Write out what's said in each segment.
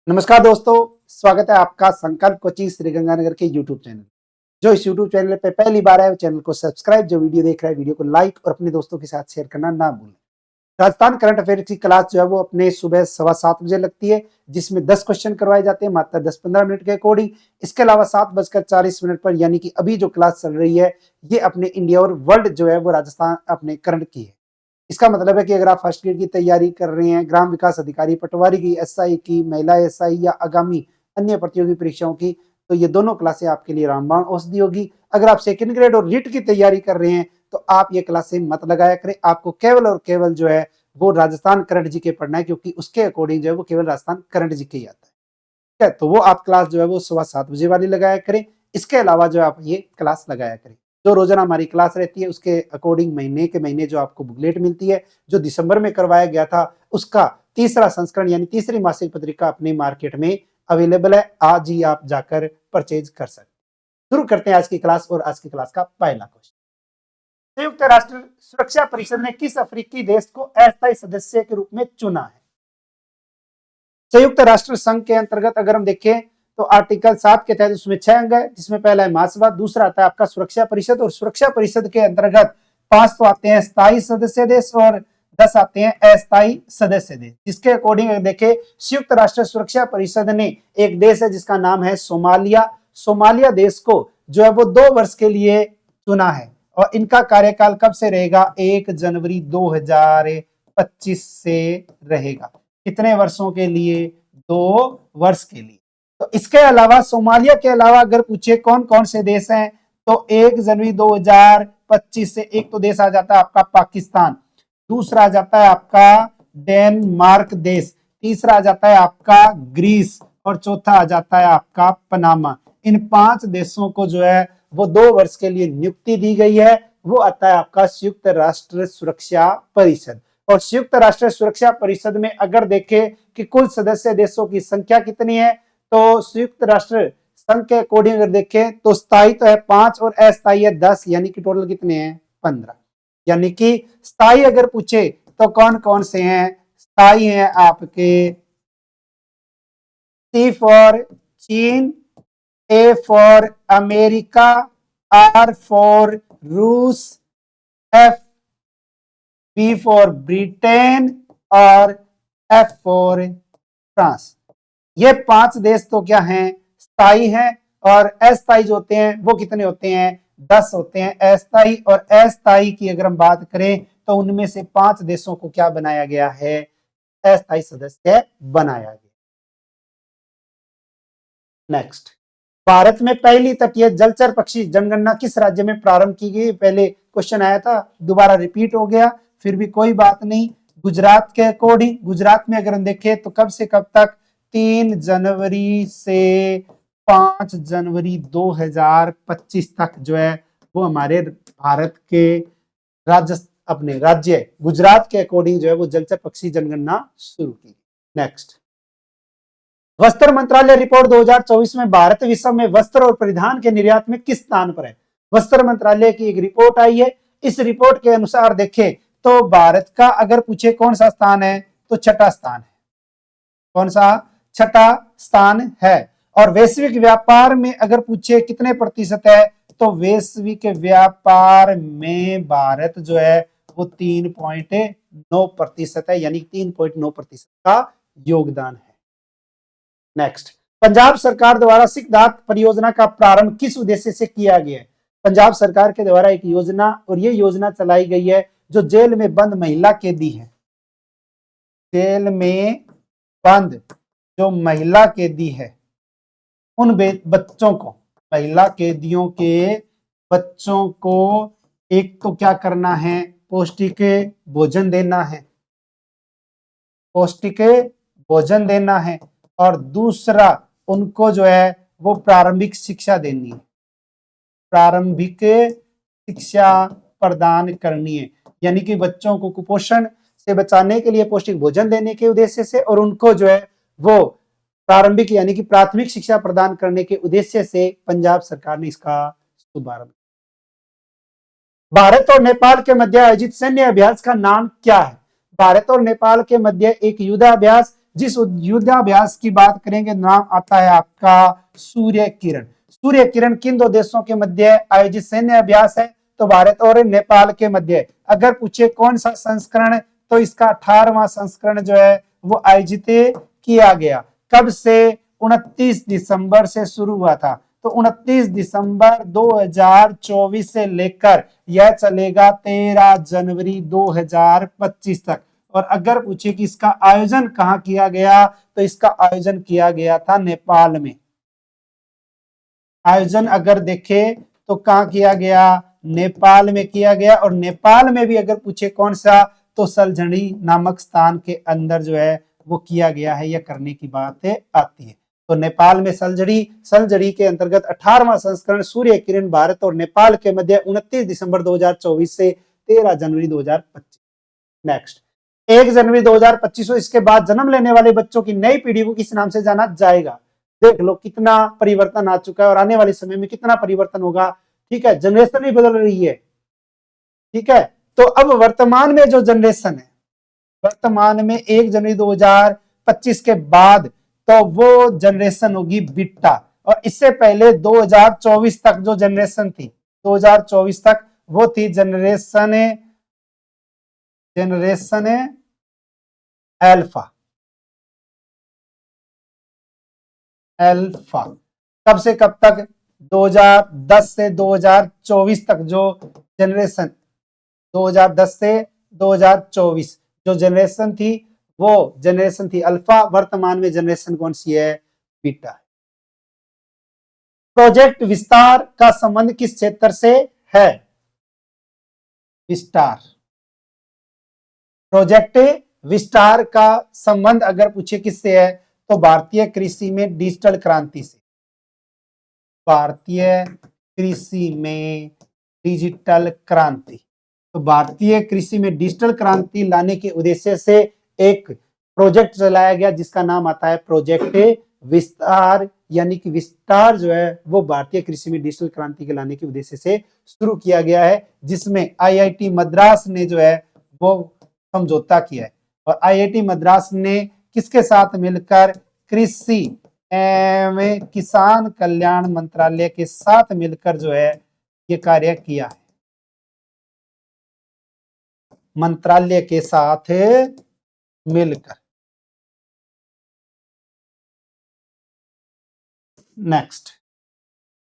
नमस्कार दोस्तों, स्वागत है आपका संकल्प कोचिंग श्रीगंगानगर के यूट्यूब चैनल। जो इस यूट्यूब चैनल पे पहली बार है वो चैनल को सब्सक्राइब, जो वीडियो देख रहा है वीडियो को लाइक और अपने दोस्तों के साथ शेयर करना ना भूलें। राजस्थान करंट अफेयर की क्लास जो है वो अपने सुबह 7:15 लगती है, जिसमें 10 क्वेश्चन करवाए जाते हैं मात्र 10-15 मिनट के अकॉर्डिंग। इसके अलावा 7:40 पर यानी कि अभी जो क्लास चल रही है ये अपने इंडिया और वर्ल्ड जो है वो राजस्थान अपने करंट की है। इसका मतलब है कि अगर आप फर्स्ट ग्रेड की तैयारी कर रहे हैं, ग्राम विकास अधिकारी, पटवारी की, एसआई की, महिला एसआई या आगामी अन्य प्रतियोगी परीक्षाओं की, तो ये दोनों क्लासें आपके लिए रामबाण औषधि होगी। अगर आप सेकंड ग्रेड और रीट की तैयारी कर रहे हैं तो आप ये क्लासें मत लगाया करें। आपको केवल और केवल जो है वो राजस्थान करंट जीके पढ़ना है, क्योंकि उसके अकॉर्डिंग जो है वो केवल राजस्थान करंट जीके ही आता है। ठीक है, तो वो आप क्लास जो है वो सुबह 7 बजे वाली लगाया करें। इसके अलावा जो आप ये क्लास लगाया करें, जो रोजाना हमारी क्लास रहती है उसके अकॉर्डिंग महीने के महीने जो आपको बुकलेट मिलती है, जो दिसंबर में करवाया गया था उसका तीसरा संस्करण यानी तीसरी मासिक पत्रिका अपने मार्केट में अवेलेबल है। आज ही आप जाकर परचेज कर सकते हैं। शुरू करते हैं आज की क्लास, और आज की क्लास का पहला क्वेश्चन। संयुक्त राष्ट्र सुरक्षा परिषद ने किस अफ्रीकी देश को अस्थायी सदस्य के रूप में चुना है? संयुक्त राष्ट्र संघ के अंतर्गत अगर हम देखें तो आर्टिकल 7 के तहत उसमें 6 अंग है, जिसमें पहला है महासभा, दूसरा आता है आपका सुरक्षा परिषद, और सुरक्षा परिषद के अंतर्गत 5 तो आते हैं स्थायी सदस्य देश और 10 आते हैं अस्थायी सदस्य देश। जिसके अकॉर्डिंग देखें, संयुक्त राष्ट्र सुरक्षा परिषद ने एक देश है जिसका नाम है सोमालिया। सोमालिया देश को जो है वो 2 वर्ष के लिए चुना है, और इनका कार्यकाल कब से रहेगा? 1 जनवरी 2025 से रहेगा। कितने वर्षों के लिए? 2 वर्ष के लिए। तो इसके अलावा सोमालिया के अलावा अगर पूछे कौन कौन से देश हैं, तो 1 जनवरी 2025 से एक तो देश आ जाता है आपका पाकिस्तान, दूसरा आ जाता है आपका डेनमार्क देश, तीसरा आ जाता है आपका ग्रीस, और चौथा आ जाता है आपका पनामा। इन 5 देशों को जो है वो 2 वर्ष के लिए नियुक्ति दी गई है। वो आता है आपका संयुक्त राष्ट्र सुरक्षा परिषद। और संयुक्त राष्ट्र सुरक्षा परिषद में अगर देखें कि कुल सदस्य देशों की संख्या कितनी है, तो संयुक्त राष्ट्र संघ के अकॉर्डिंग अगर देखें तो स्थायी तो है 5 और अस्थायी है 10, यानी कि टोटल कितने हैं? 15। यानी कि स्थायी अगर पूछे तो कौन कौन से हैं? स्थायी हैं आपके सी फॉर चीन, A for America, R for रूस, एफ बी फॉर ब्रिटेन और एफ फॉर फ्रांस। ये 5 देश तो क्या हैं? स्थायी हैं। और अस्थायी जो होते हैं वो कितने होते हैं? 10 होते हैं अस्थायी। और अस्थायी की अगर हम बात करें तो उनमें से 5 देशों को क्या बनाया गया है? अस्थायी सदस्य बनाया गया। नेक्स्ट, भारत में पहली तटीय जलचर पक्षी जनगणना किस राज्य में प्रारंभ की गई? पहले क्वेश्चन आया था, दोबारा रिपीट हो गया, फिर भी कोई बात नहीं। गुजरात के अकॉर्डिंग, गुजरात में अगर हम देखें तो कब से कब तक? 3 जनवरी से 5 जनवरी 2025 तक जो है वो हमारे भारत के अपने राज्य गुजरात के अकॉर्डिंग जो है वो जलचर पक्षी जनगणना शुरू की। नेक्स्ट, वस्त्र मंत्रालय रिपोर्ट 2024 में भारत विश्व में वस्त्र और परिधान के निर्यात में किस स्थान पर है? वस्त्र मंत्रालय की एक रिपोर्ट आई है। इस रिपोर्ट के अनुसार देखें तो भारत का अगर पूछे कौन सा स्थान है, तो 6ठा स्थान है। कौन सा? 6ठा स्थान है। और वैश्विक व्यापार में अगर पूछे कितने प्रतिशत है, तो वैश्विक व्यापार में भारत जो है वो 3.9% है, यानी 3.9% का योगदान है। नेक्स्ट, पंजाब सरकार द्वारा सिद्धार्थ परियोजना का प्रारंभ किस उद्देश्य से किया गया है? पंजाब सरकार के द्वारा एक योजना, और ये योजना चलाई गई है जो जेल में बंद महिला कैदी है। जेल में बंद जो महिला कैदी है उन बच्चों को, महिला कैदियों के बच्चों को एक तो क्या करना है? पौष्टिक भोजन देना है, पौष्टिक भोजन देना है। और दूसरा उनको जो है वो प्रारंभिक शिक्षा देनी है, प्रारंभिक शिक्षा प्रदान करनी है। यानी कि बच्चों को कुपोषण से बचाने के लिए पौष्टिक भोजन देने के उद्देश्य से, और उनको जो है वो प्रारंभिक यानी कि प्राथमिक शिक्षा प्रदान करने के उद्देश्य से पंजाब सरकार ने इसका शुभारंभ। भारत और नेपाल के मध्य आयोजित सैन्य अभ्यास का नाम क्या है? भारत और नेपाल के मध्य एक युद्धाभ्यास जिस युद्धाभ्यास की बात करेंगे नाम आता है आपका सूर्य किरण। सूर्य किरण किन दो देशों के मध्य आयोजित सैन्य अभ्यास है? तो भारत और नेपाल के मध्य। अगर पूछे कौन सा संस्करण, तो इसका 18वां संस्करण जो है वो आयोजित किया गया। कब से? 29 दिसंबर से शुरू हुआ था। तो 29 दिसंबर 2024 से लेकर यह चलेगा 13 जनवरी 2025 तक। और अगर पूछे कि इसका आयोजन कहाँ किया गया, तो इसका आयोजन किया गया था नेपाल में। आयोजन अगर देखे तो कहाँ किया गया? नेपाल में किया गया। और नेपाल में भी अगर पूछे कौन सा, तो सलझड़ी नामक स्थान के अंदर जो है वो किया गया है, यह करने की बात आती है। तो नेपाल में सलझड़ी के अंतर्गत 18वां संस्करण सूर्य किरण भारत और नेपाल के मध्य 29 दिसंबर 2024 से 13 जनवरी 2025। नेक्स्ट, 1 जनवरी 2025 इसके बाद जन्म लेने वाले बच्चों की नई पीढ़ी को किस नाम से जाना जाएगा? देख लो कितना परिवर्तन आ चुका है और आने वाले समय में कितना परिवर्तन होगा। ठीक है, जनरेशन भी बदल रही है। ठीक है, तो अब वर्तमान में जो जनरेशन है, वर्तमान में 1 जनवरी 2025 के बाद तो वो जनरेशन होगी बीटा। और इससे पहले 2024 तक जो जनरेशन थी, 2024 तक वो थी जनरेशन अल्फा। अल्फा कब से कब तक? 2010 से 2024 तक जो जनरेशन, 2010 से 2024 जो जनरेशन थी वो जनरेशन थी अल्फा। वर्तमान में जनरेशन कौन सी है? बीटा। प्रोजेक्ट विस्तार का संबंध किस क्षेत्र से है? विस्तार। प्रोजेक्ट विस्तार का संबंध अगर पूछे किससे है, तो भारतीय कृषि में डिजिटल क्रांति से। भारतीय कृषि में डिजिटल क्रांति। तो भारतीय कृषि में डिजिटल क्रांति लाने के उद्देश्य से एक प्रोजेक्ट चलाया गया जिसका नाम आता है प्रोजेक्ट विस्तार। यानी कि विस्तार जो है वो भारतीय कृषि में डिजिटल क्रांति के लाने के उद्देश्य से शुरू किया गया है, जिसमें आईआईटी मद्रास ने जो है वो समझौता किया है। और आईआईटी मद्रास ने किसके साथ मिलकर? कृषि एवं किसान कल्याण मंत्रालय के साथ मिलकर जो है ये कार्य किया है। मंत्रालय के साथ मिलकर। नेक्स्ट,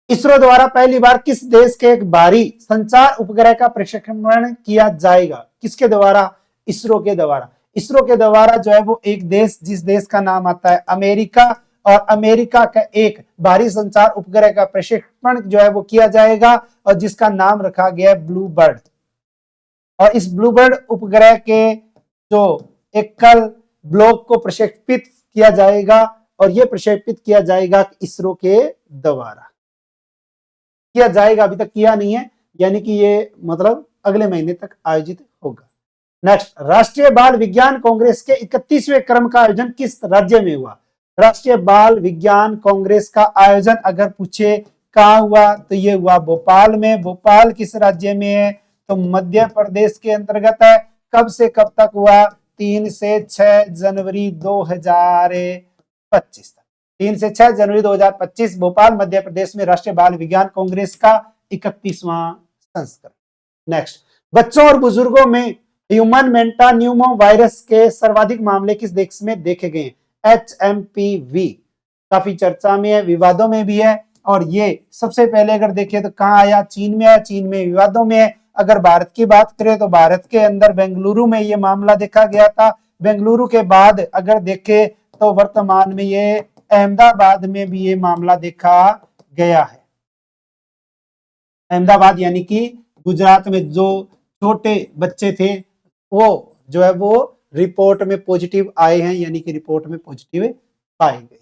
इसरो द्वारा पहली बार किस देश के एक भारी संचार उपग्रह का प्रक्षेपण किया जाएगा? किसके द्वारा? इसरो के द्वारा। इसरो के द्वारा जो है वो एक देश, जिस देश का नाम आता है अमेरिका, और अमेरिका का एक भारी संचार उपग्रह का प्रक्षेपण जो है वो किया जाएगा और जिसका नाम रखा गया है ब्लू बर्ड। और इस ब्लू बर्ड उपग्रह के जो एकल ब्लॉक को प्रक्षेपित किया जाएगा और यह प्रक्षेपित किया जाएगा इसरो के द्वारा किया जाएगा। अभी तक किया नहीं है, यानी कि ये मतलब अगले महीने तक आयोजित होगा। नेक्स्ट, राष्ट्रीय बाल विज्ञान कांग्रेस के 31वें क्रम का आयोजन किस राज्य में हुआ? राष्ट्रीय बाल विज्ञान कांग्रेस का आयोजन अगर पूछे कहाँ हुआ, तो ये हुआ भोपाल में। भोपाल किस राज्य में है? तो मध्य प्रदेश के अंतर्गत है। कब से कब तक हुआ? 3 से 6 जनवरी 2025 तक। 3 से 6 जनवरी 2025 भोपाल मध्य प्रदेश में राष्ट्रीय बाल विज्ञान कांग्रेस का 31वां संस्करण। नेक्स्ट, बच्चों और बुजुर्गों में ह्यूमन मेटान्यूमो वायरस के सर्वाधिक मामले किस देश में देखे गए? HMPV काफी चर्चा में है, विवादों में भी है। और ये सबसे पहले अगर देखें तो कहाँ आया? चीन में आया। चीन में विवादों में है। अगर भारत की बात करें तो भारत के अंदर बेंगलुरु में ये मामला देखा गया था। बेंगलुरु के बाद अगर देखें तो वर्तमान में ये अहमदाबाद में भी ये मामला देखा गया है। अहमदाबाद यानी कि गुजरात में जो छोटे बच्चे थे वो जो है वो रिपोर्ट में पॉजिटिव आए हैं, यानी कि रिपोर्ट में पॉजिटिव पाए गए।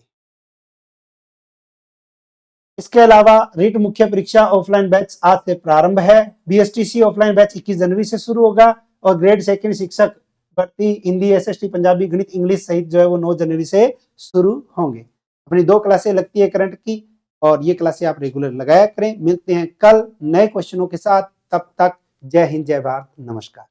इसके अलावा रीट मुख्य परीक्षा ऑफलाइन बैच आज से प्रारंभ है। बीएसटीसी ऑफलाइन बैच 21 जनवरी से शुरू होगा और ग्रेड सेकंड शिक्षक भर्ती हिंदी, एसएसटी, पंजाबी, गणित, इंग्लिश सहित जो है वो 9 जनवरी से शुरू होंगे। अपनी 2 क्लासें लगती है करंट की और ये क्लासें आप रेगुलर लगाया करें। मिलते हैं कल नए क्वेश्चनों के साथ, तब तक जय हिंद, जय भारत, नमस्कार।